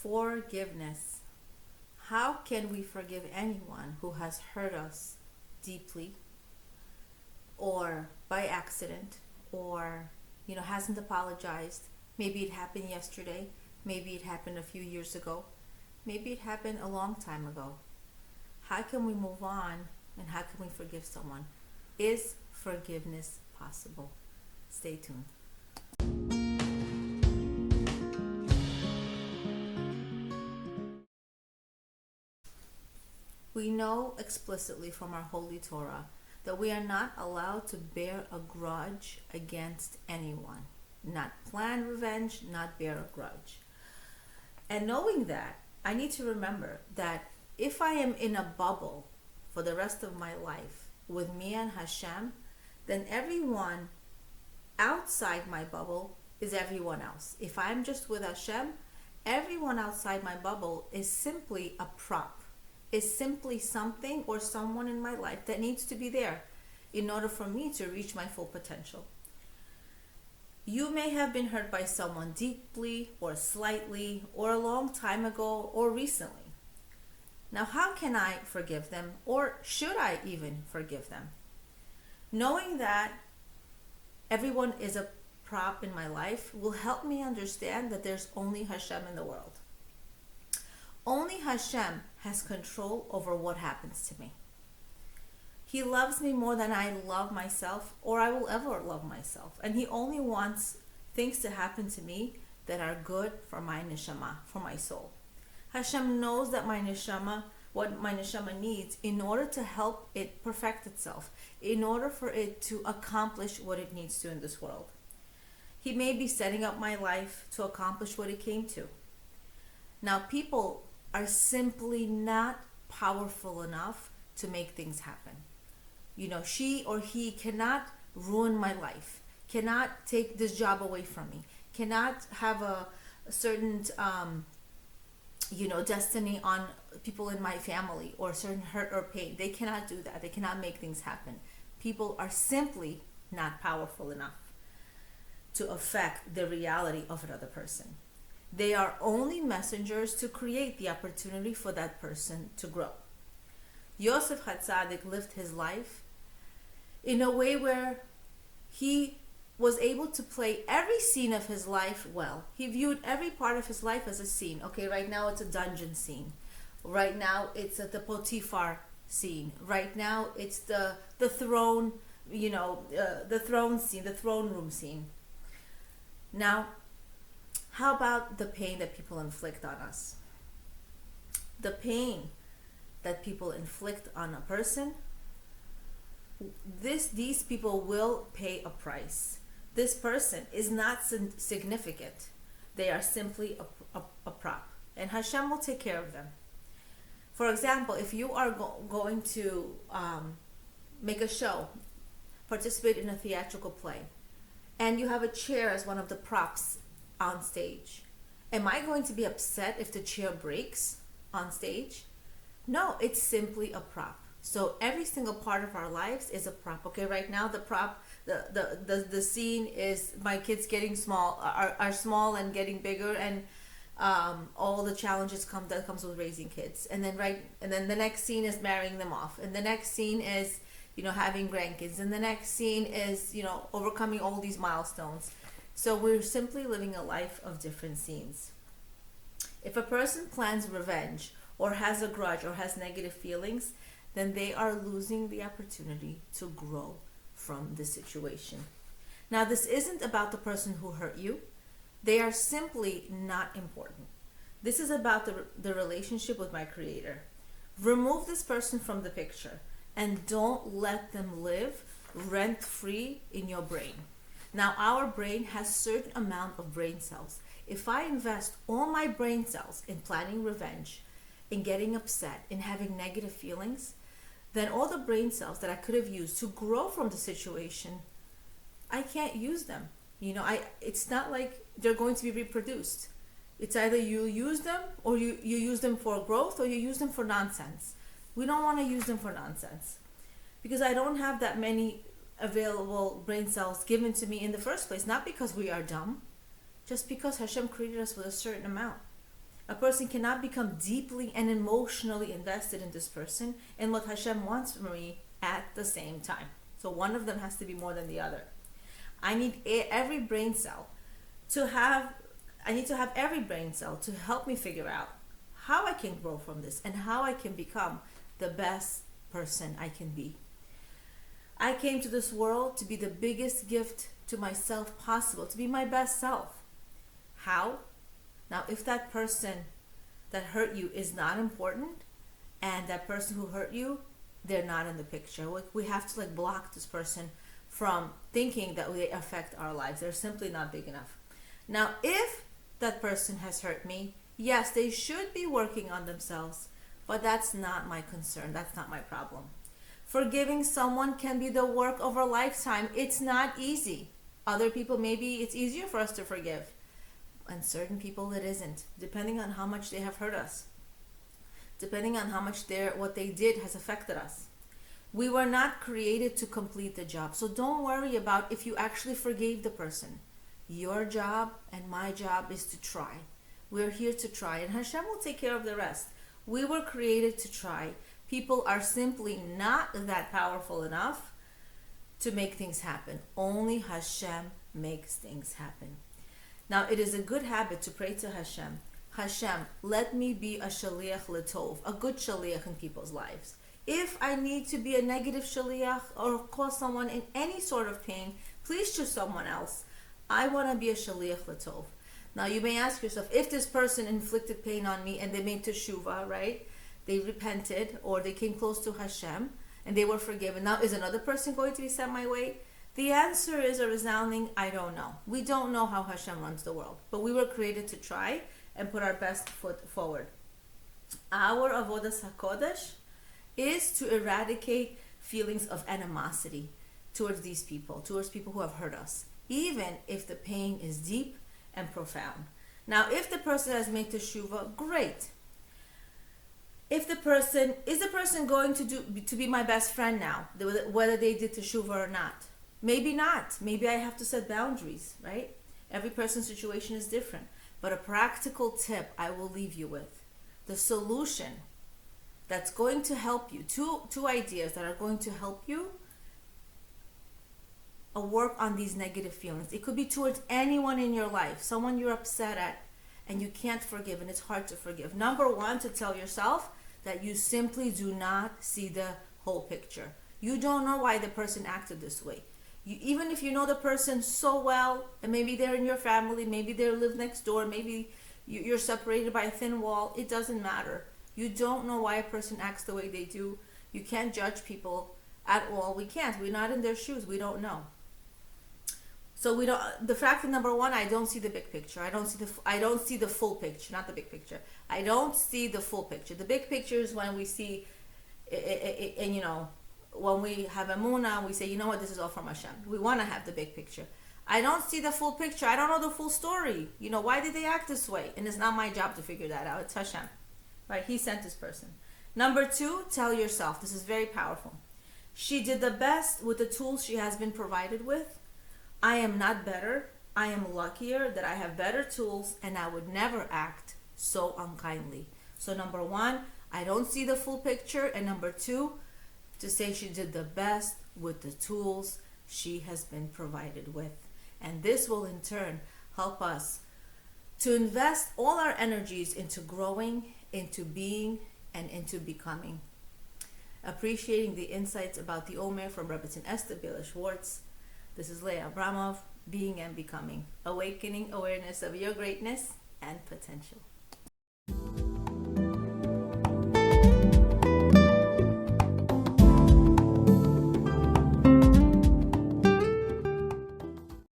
Forgiveness. How can we forgive anyone who has hurt us deeply, or by accident, or hasn't apologized? Maybe it happened yesterday, maybe it happened a few years ago, maybe it happened a long time ago. How can we move on, and how can we forgive someone? Is forgiveness possible? Stay tuned. We know explicitly from our holy Torah that we are not allowed to bear a grudge against anyone. Not plan revenge, not bear a grudge. And knowing that, I need to remember that if I am in a bubble for the rest of my life with me and Hashem, then everyone outside my bubble is everyone else. If I'm just with Hashem, everyone outside my bubble is simply a prop, is simply something or someone in my life that needs to be there in order for me to reach my full potential. You may have been hurt by someone deeply or slightly or a long time ago or recently. Now, how can I forgive them, or should I even forgive them? Knowing that everyone is a prop in my life will help me understand that there's only Hashem in the world. Only Hashem has control over what happens to me. He loves me more than I love myself, or I will ever love myself. And He only wants things to happen to me that are good for my neshama, for my soul. Hashem knows that my neshama, what my neshama needs in order to help it perfect itself, in order for it to accomplish what it needs to in this world. He may be setting up my life to accomplish what it came to. Now, people are simply not powerful enough to make things happen. She or he cannot ruin my life, cannot take this job away from me, cannot have a certain destiny on people in my family, or certain hurt or pain. They cannot do that. They cannot make things happen. People are simply not powerful enough to affect the reality of another person. They are only messengers to create the opportunity for that person to grow. Yosef Hatzadik lived his life in a way where he was able to play every scene of his life well. He viewed every part of his life as a scene. Okay, right now it's a dungeon scene. Right now it's the Potiphar scene. Right now it's the throne, the throne scene, the throne room scene. Now, how about the pain that people inflict on us? The pain that people inflict on a person, these people will pay a price. This person is not significant. They are simply a prop. And Hashem will take care of them. For example, if you are going to make a show, participate in a theatrical play, and you have a chair as one of the props on stage, am I going to be upset if the chair breaks on stage? No, it's simply a prop. So every single part of our lives is a prop. Okay, right now the prop, the scene is my kids getting small, are small and getting bigger, and all the challenges that comes with raising kids. And then the next scene is marrying them off, and the next scene is having grandkids, and the next scene is overcoming all these milestones. So we're simply living a life of different scenes. If a person plans revenge, or has a grudge, or has negative feelings, then they are losing the opportunity to grow from the situation. Now, this isn't about the person who hurt you. They are simply not important. This is about the relationship with my Creator. Remove this person from the picture and don't let them live rent-free in your brain. Now, our brain has a certain amount of brain cells. If I invest all my brain cells in planning revenge, in getting upset, in having negative feelings, then all the brain cells that I could have used to grow from the situation, I can't use them. It's not like they're going to be reproduced. It's either you use them, or you use them for growth, or you use them for nonsense. We don't want to use them for nonsense, because I don't have that many available brain cells given to me in the first place. Not because we are dumb, just because Hashem created us with a certain amount. A person cannot become deeply and emotionally invested in this person and what Hashem wants from me at the same time. So one of them has to be more than the other. I need every brain cell to have, I need to have every brain cell to help me figure out how I can grow from this and how I can become the best person I can be. I came to this world to be the biggest gift to myself possible, to be my best self. How? Now, if that person that hurt you is not important, and that person who hurt you, they're not in the picture. We have to block this person from thinking that they affect our lives. They're simply not big enough. Now, if that person has hurt me, yes, they should be working on themselves, but that's not my concern. That's not my problem. Forgiving someone can be the work of a lifetime. It's not easy. Other people, maybe it's easier for us to forgive. And certain people it isn't, depending on how much they have hurt us, depending on how much what they did has affected us. We were not created to complete the job, so don't worry about if you actually forgave the person. Your job and my job is to try. We're here to try, and Hashem will take care of the rest. We were created to try. People are simply not that powerful enough to make things happen. Only Hashem makes things happen. Now, it is a good habit to pray to Hashem. Hashem, let me be a shaliach letov, a good shaliach in people's lives. If I need to be a negative shaliach or cause someone in any sort of pain, please choose someone else. I want to be a shaliach letov. Now, you may ask yourself, if this person inflicted pain on me and they made teshuvah, right? They repented or they came close to Hashem and they were forgiven. Now, is another person going to be sent my way? The answer is a resounding, I don't know. We don't know how Hashem runs the world, but we were created to try and put our best foot forward. Our avodas hakodesh is to eradicate feelings of animosity towards these people, towards people who have hurt us, even if the pain is deep and profound. Now, if the person has made teshuvah, great. If the person going to be my best friend now, whether they did teshuvah or not? Maybe not. Maybe I have to set boundaries, right? Every person's situation is different. But a practical tip I will leave you with. The solution that's going to help you, two ideas that are going to help you work on these negative feelings. It could be towards anyone in your life, someone you're upset at and you can't forgive and it's hard to forgive. Number one, to tell yourself that you simply do not see the whole picture. You don't know why the person acted this way. Even if you know the person so well, and maybe they're in your family, maybe they live next door, maybe you're separated by a thin wall, it doesn't matter. You don't know why a person acts the way they do. You can't judge people at all. We can't. We're not in their shoes. We don't know. So the fact that number one, I don't see the big picture. I don't see the full picture, not the big picture. I don't see the full picture. The big picture is when we see, and when we have emunah, we say, you know what, this is all from Hashem. We want to have the big picture. I don't see the full picture. I don't know the full story. Why did they act this way? And it's not my job to figure that out. It's Hashem. Right? He sent this person. Number two, tell yourself. This is very powerful. She did the best with the tools she has been provided with. I am not better. I am luckier that I have better tools and I would never act so unkindly. So number one, I don't see the full picture. And number two, to say she did the best with the tools she has been provided with. And this will in turn help us to invest all our energies into growing, into being, and into becoming. Appreciating the insights about the Omer from Rebbetzin Esther Bela Schwartz. This is Leah Abramov, Being and Becoming, awakening awareness of your greatness and potential.